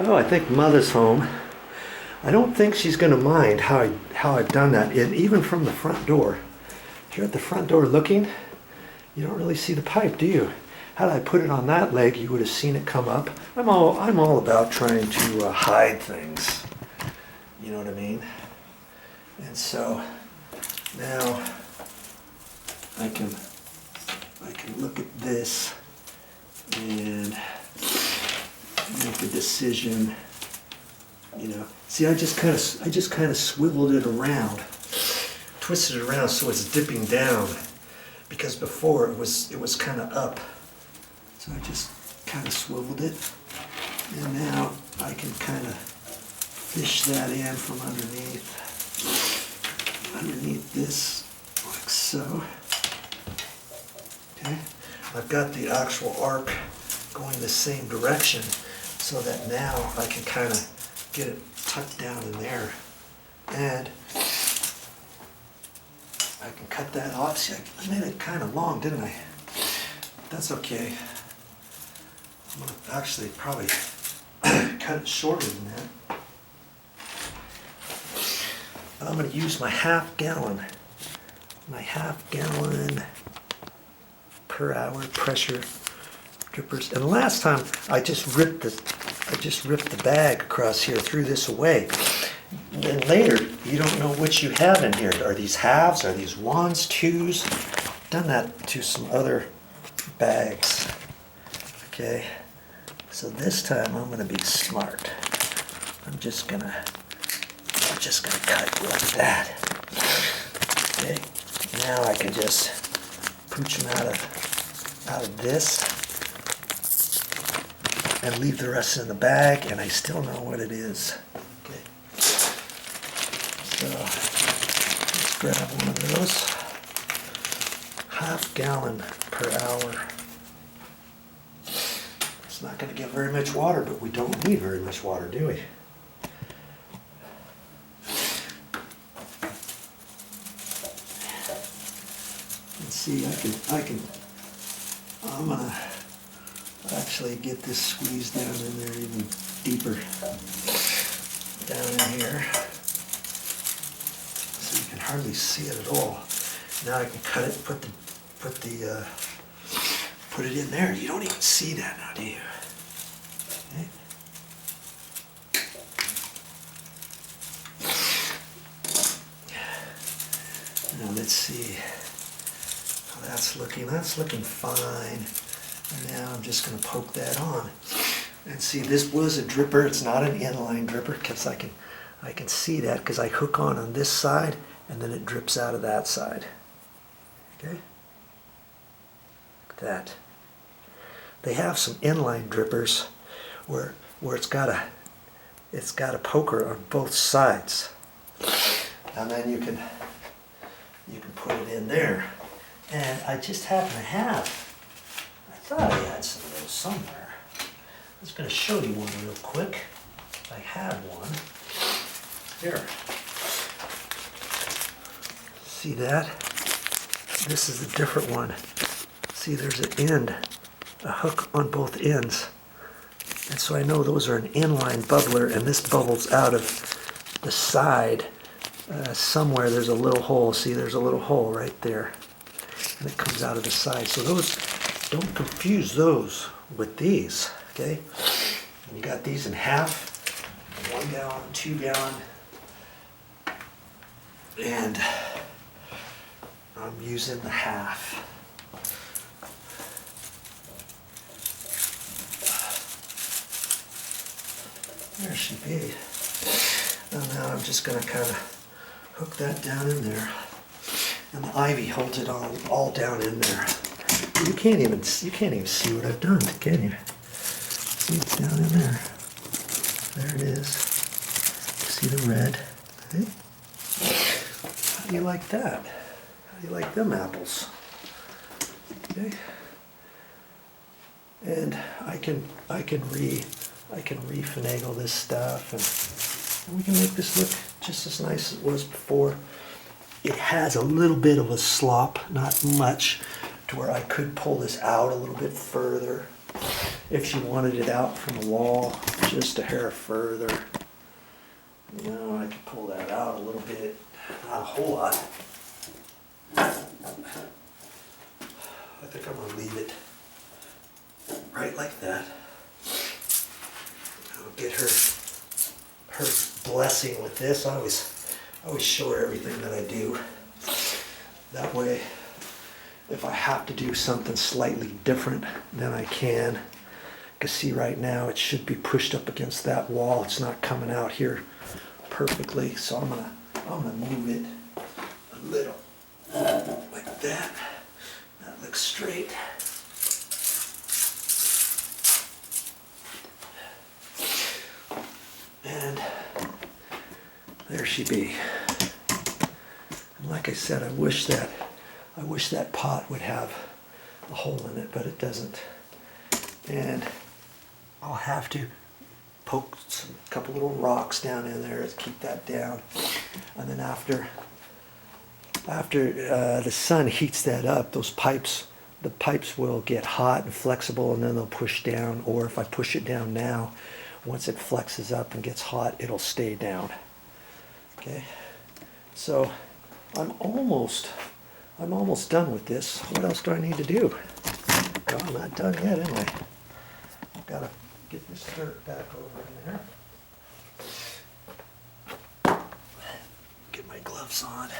Oh, I think Mother's home. I don't think she's going to mind how I've done that. And even from the front door. If you're at the front door looking, you don't really see the pipe, do you? Had I put it on that leg, you would have seen it come up. I'm all about trying to hide things. You know what I mean? And so now I can look at this and make a decision. You know, see, I just kind of swiveled it around, twisted it around so it's dipping down, because before it was kind of up. So I just kind of swiveled it, and now I can kind of fish that in from underneath this, like so. Okay, I've got the actual arc going the same direction, so that now I can kind of get it tucked down in there, and I can cut that off. See, I made it kind of long, didn't I? That's okay. I'm going to actually probably cut it shorter than that. But I'm going to use my half gallon per hour pressure drippers. And last time I just ripped the bag across here, threw this away. Then later, you don't know which you have in here. Are these halves? Are these ones, twos? I've done that to some other bags. Okay, so this time I'm going to be smart. I'm just gonna cut like that. Okay, now I can just pooch them out of this and leave the rest in the bag, and I still know what it is. Okay, so let's grab one of those. Half gallon per hour. It's not going to get very much water, but we don't need very much water, do we? And see, I'm going to actually get this squeezed down in there even deeper. Down in here. So you can hardly see it at all. Now I can cut it, put it in there. You don't even see that now, do you? Okay. Now let's see how that's looking. That's looking fine. And now I'm just going to poke that on. And see, this was a dripper. It's not an inline dripper, because I can see that because I hook on this side and then it drips out of that side. Okay? Like that. They have some inline drippers where it's got a poker on both sides, and then you can put it in there. And I just happen to have. I thought I had some of those somewhere. I was going to show you one real quick. I have one here. See that? This is a different one. See, there's an end. A hook on both ends, and so I know those are an inline bubbler, and this bubbles out of the side somewhere. There's a little hole. See, there's a little hole right there, and it comes out of the side. So those, don't confuse those with these. Okay, and you got these in half, 1 gallon, 2 gallon, and I'm using the half. There she be. And now I'm just going to kind of hook that down in there. And the ivy holds it all down in there. You can't even see what I've done, can you? See, it's down in there. There it is. See the red? Okay. How do you like that? How do you like them apples? Okay. And I can refinagle this stuff, and we can make this look just as nice as it was before. It has a little bit of a slop, not much, to where I could pull this out a little bit further if you wanted it out from the wall. just a hair further. You know, I can pull that out a little bit, not a whole lot. I think I'm going to leave it right like that. I'll get her blessing with this. I always show her everything that I do. That way, if I have to do something slightly different, then I can. You can see right now it should be pushed up against that wall. It's not coming out here perfectly, so I'm gonna move it a little like that. That looks straight. And there she be. And like I said, I wish that pot would have a hole in it, but it doesn't. And I'll have to poke a couple little rocks down in there to keep that down. And then after the sun heats that up, the pipes will get hot and flexible, and then they'll push down. Or if I push it down now, once it flexes up and gets hot, it'll stay down. Okay, so I'm almost done with this. What else do I need to do? Well, I'm not done yet, am I? I've got to get this dirt back over in there. Get my gloves on.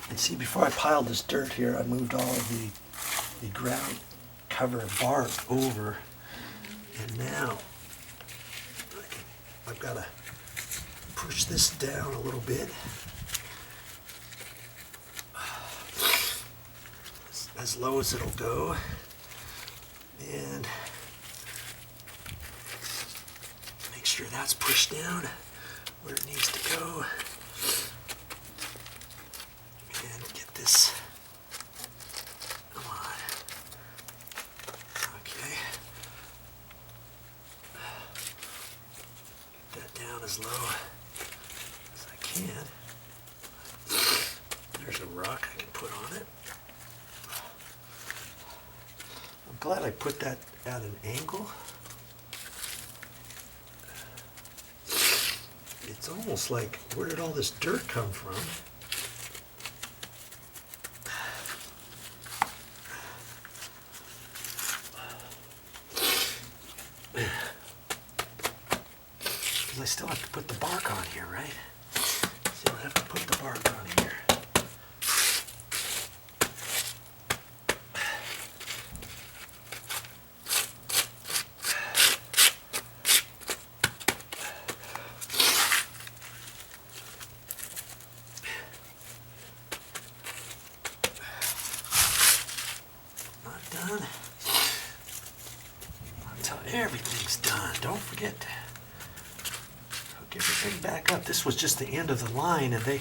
And see, before I piled this dirt here, I moved all of the ground cover bark over, and now I've got to push this down a little bit, as low as it'll go, and make sure that's pushed down where it needs to go, and get this. Come on. Okay. Get that down as low as I can. There's a rock I can put on it. I'm glad I put that at an angle. It's almost like, where did all this dirt come from? Because I still have to put the bark on here, right? Still have to put the bark on here. Not done. Until everything's done. Don't forget to hook everything back up. This was just the end of the line, and the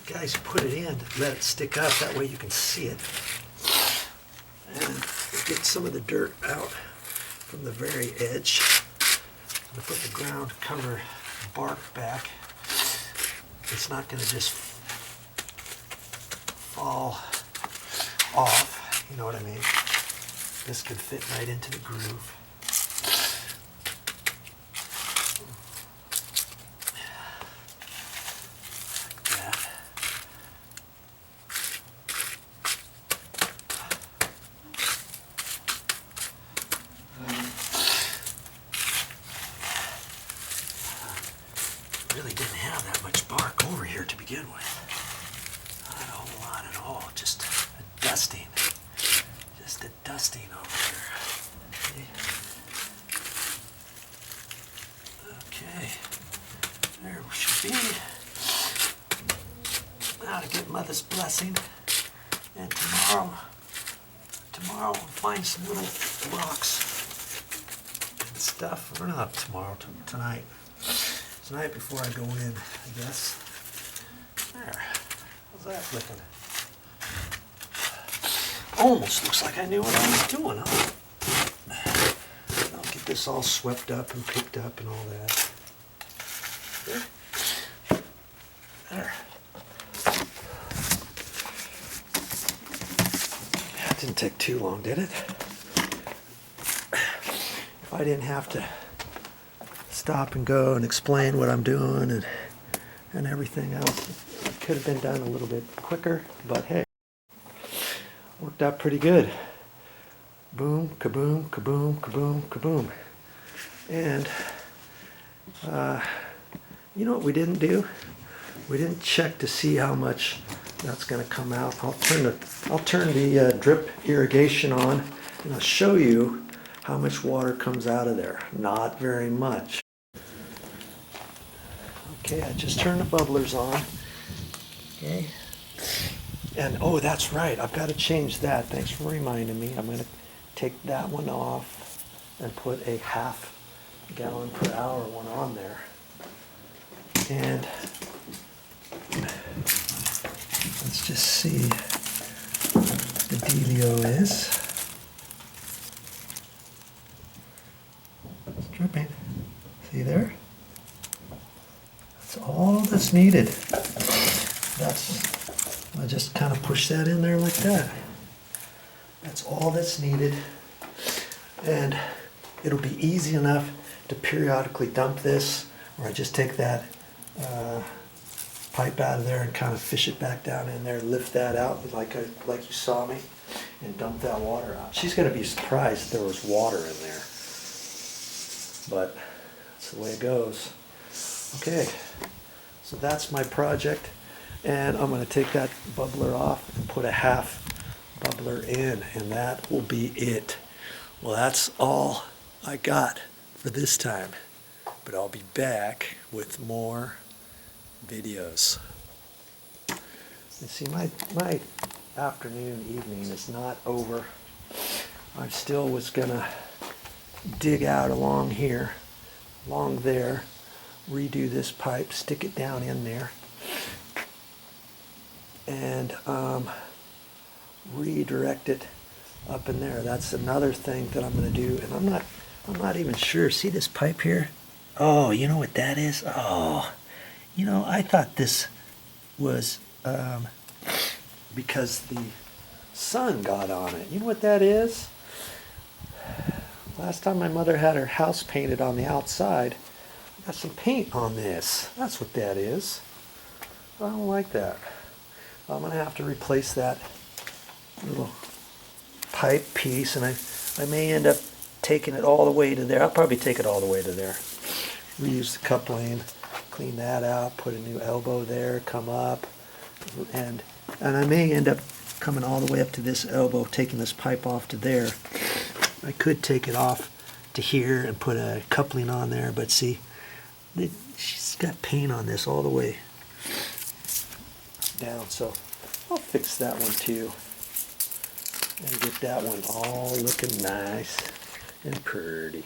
guys who put it in let it stick up. That way you can see it. And get some of the dirt out from the very edge. I'm going to put the ground cover bark back. It's not going to just fall off, you know what I mean? This could fit right into the groove. Like that. Really didn't have that much bark over here to begin with. Not a whole lot at all, just a dusting. Just a dusting over here. Okay. There we should be. Now to get Mother's blessing. And tomorrow we'll find some little rocks and stuff. Or not tomorrow, tonight. Tonight before I go in, I guess. There. How's that looking? Almost looks like I knew what I was doing, huh? I'll get this all swept up and picked up and all that. There. That didn't take too long, did it? If I didn't have to stop and go and explain what I'm doing and everything else, it could have been done a little bit quicker, but hey, worked out pretty good. Boom, kaboom, kaboom, kaboom, kaboom. And you know what we didn't do? We didn't check to see how much that's going to come out. I'll turn the drip irrigation on, and I'll show you how much water comes out of there. Not very much. Okay, I just turned the bubblers on. Okay. And oh, that's right, I've got to change that. Thanks for reminding me. I'm going to take that one off and put a ½ gallon per hour one on there. And let's just see what the dealio is. It's dripping. See there? That's all that's needed. I just kind of push that in there like that. That's all that's needed. And it'll be easy enough to periodically dump this, or I just take that pipe out of there and kind of fish it back down in there, lift that out like you saw me, and dump that water out. She's going to be surprised there was water in there. But that's the way it goes. Okay, so that's my project. And I'm going to take that bubbler off and put a ½ bubbler in, and that will be it. Well, that's all I got for this time, but I'll be back with more videos. You see, my afternoon, evening is not over. I still was going to dig out along here, along there, redo this pipe, stick it down in there, and redirect it up in there. That's another thing that I'm going to do, and I'm not even sure. See this pipe here? Oh, you know what that is? Oh, you know, I thought this was because the sun got on it. You know what that is? Last time my mother had her house painted on the outside, I got some paint on this. That's what that is. I don't like that. I'm going to have to replace that little pipe piece, and I may end up taking it all the way to there. I'll probably take it all the way to there. Reuse the coupling, clean that out, put a new elbow there, come up, and I may end up coming all the way up to this elbow, taking this pipe off to there. I could take it off to here and put a coupling on there, but see, she's got paint on this all the way down, so I'll fix that one too and get that one all looking nice and pretty.